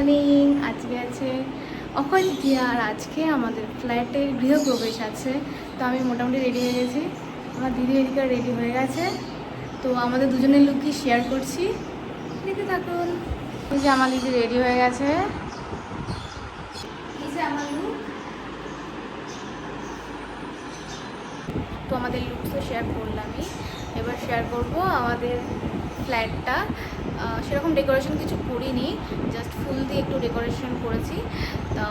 Morning. আজকে আছে অক্ষয় তৃতীয়া আর আজকে আমাদের ফ্ল্যাটের গৃহপ্রবেশ আছে। তো আমি মোটামুটি রেডি হয়ে গেছি, আমার দিদি এদিকে রেডি হয়ে গেছে। তো আমাদের দুজনের লুকই শেয়ার করছি, দেখতে থাকুন। এই যে আমার দিদি রেডি হয়ে গেছে, এই যে আমার লুক। তো আমাদের লুক তো শেয়ার করলামই, এবার শেয়ার করব আমাদের ফ্ল্যাটটা। সেরকম ডেকোরেশন কিছু করিনি, জাস্ট ফুল দিয়ে একটু ডেকোরেশন করেছি। তো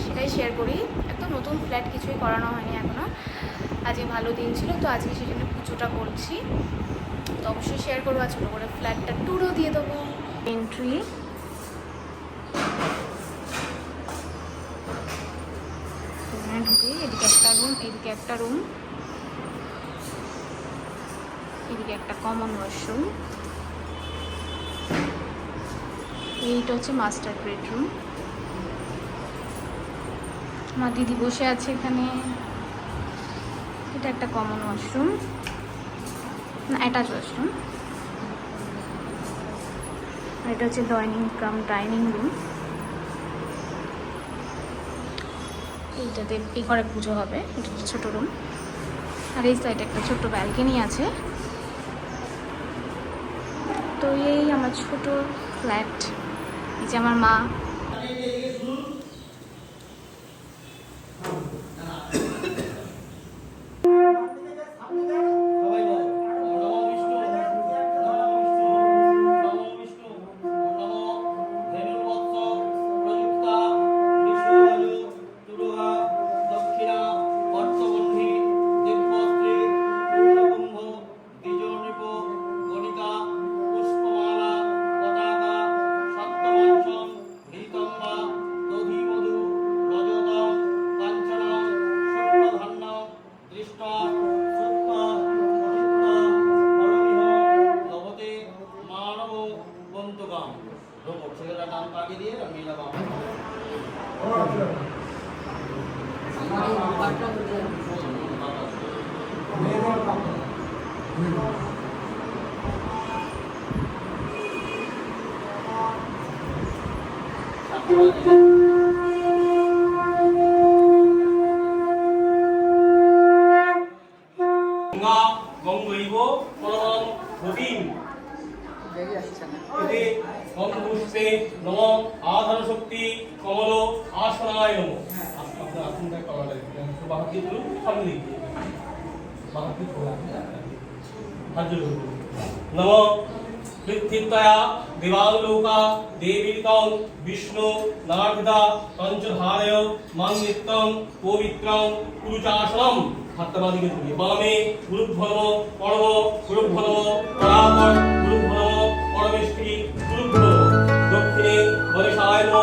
সেটাই শেয়ার করি। একদম নতুন ফ্ল্যাট, কিছুই করানো হয়নি এখনও। আজকে ভালো দিন ছিল, তো আজকে সেই জন্য পুজোটা করছি। তো অবশ্যই শেয়ার করবো, আর ছোটো করে ফ্ল্যাটটা ট্যুরও দিয়ে দেবো। এন্ট্রি, ঢুকে এদিকে একটা রুম, এদিকে একটা রুম, এদিকে একটা কমন ওয়াশরুম, এইটা হচ্ছে মাস্টার বেডরুম। আমার দিদি বসে আছে এখানে। এটা একটা কমন ওয়াশরুম, না অ্যাটাচ ওয়াশরুম। আর এটা হচ্ছে ডাইনিং রুম। এইটাতে এই ঘরে পুজো হবে, এটা একটা ছোটো রুম। আর এই সাইডে একটা ছোট্ট ব্যালকনি আছে। তো এই আমার ছোট ফ্ল্যাট। এই যে আমার মা। আধার শক্তি কমল আসনায় নমঃ। আপনার আসনটা করা লাগবে, বাহাত দিয়ে তুলুন, সামনে দিকে বাহাত দিয়ে তোলা হাত জোড় নমঃ। পৃথিবীতয়া দেবালোকা দেবীতং বিষ্ণু নারদা পঞ্চধারয় মান নিত্যং পবিত্রং পুরুষাসনম। হাতটা বাঁদিকে তুলি, বামে গুরুভ্যনম পরম, গুরুভ্যনম পরাপর, গুরুভ্যনম পরমেষ্ঠি, গুরুভ্যনম দক্ষিণে গণেশায় নমঃ।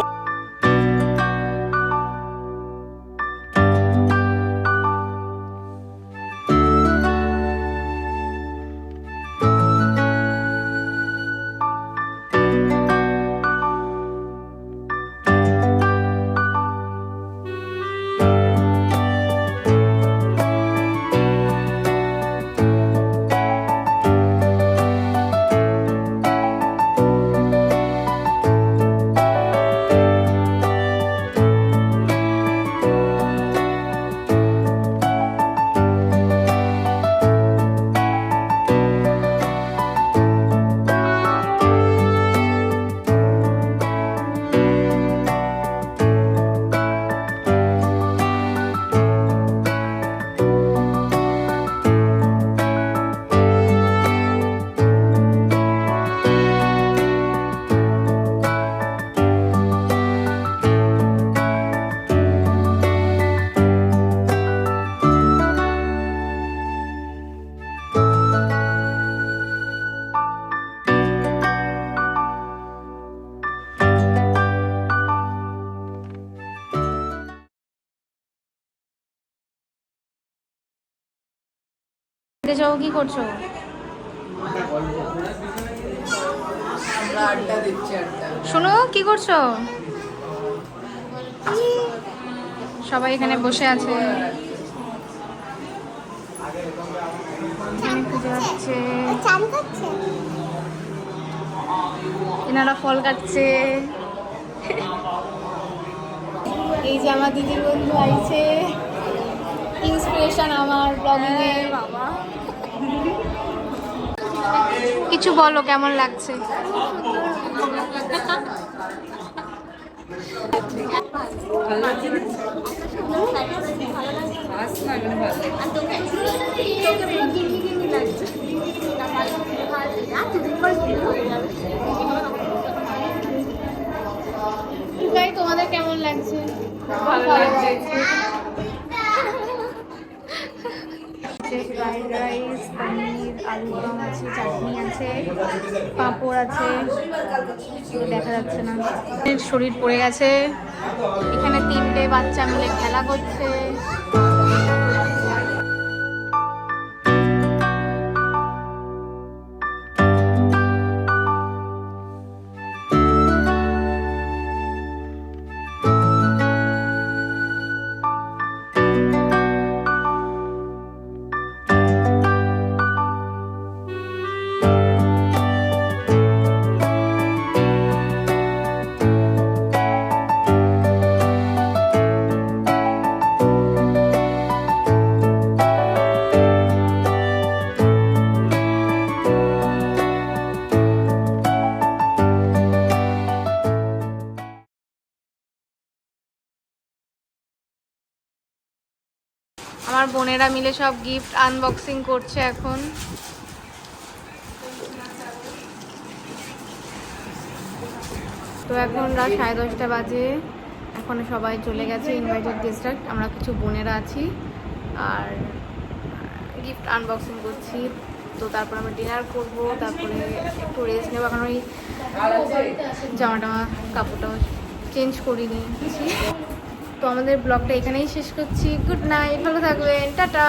যাও, কি করছো? শোনো, কি করছো? সবাই এখানে বসে আছে, পুজো হচ্ছে, এনারা ফল কাটছে। এই যে আমার দিদির বন্ধু আইছে, ইন্সপিরেশন আমার ব্লগিং এ। বাবা কিছু বলো, কেমন লাগছে? তোমাদের কেমন লাগছে? ভালো লাগছে। ফ্রাইড রাইস, পনির, আলু দম আছে, চাটনি আছে, পাঁপড় আছে, দেখা যাচ্ছে না। শরীর পড়ে গেছে। এখানে 3টে বাচ্চা মিলে খেলা করছে। আমার বোনেরা মিলে সব গিফট আনবক্সিং করছে এখন। তো এখন রাত 10:30 বাজে। এখন সবাই চলে গেছে, ইনভাইটেড গেস্টরা। আমরা কিছু বোনেরা আছি আর গিফট আনবক্সিং করছি। তো তারপর আমরা ডিনার করব, তারপরে একটু রেস্ট নেবো। এখন ওই জামা কাপড়টাও চেঞ্জ করে নিয়েছি। তো আমাদের ব্লগটা এখানেই শেষ করছি। গুড নাইট, ভালো থাকবেন, টাটা।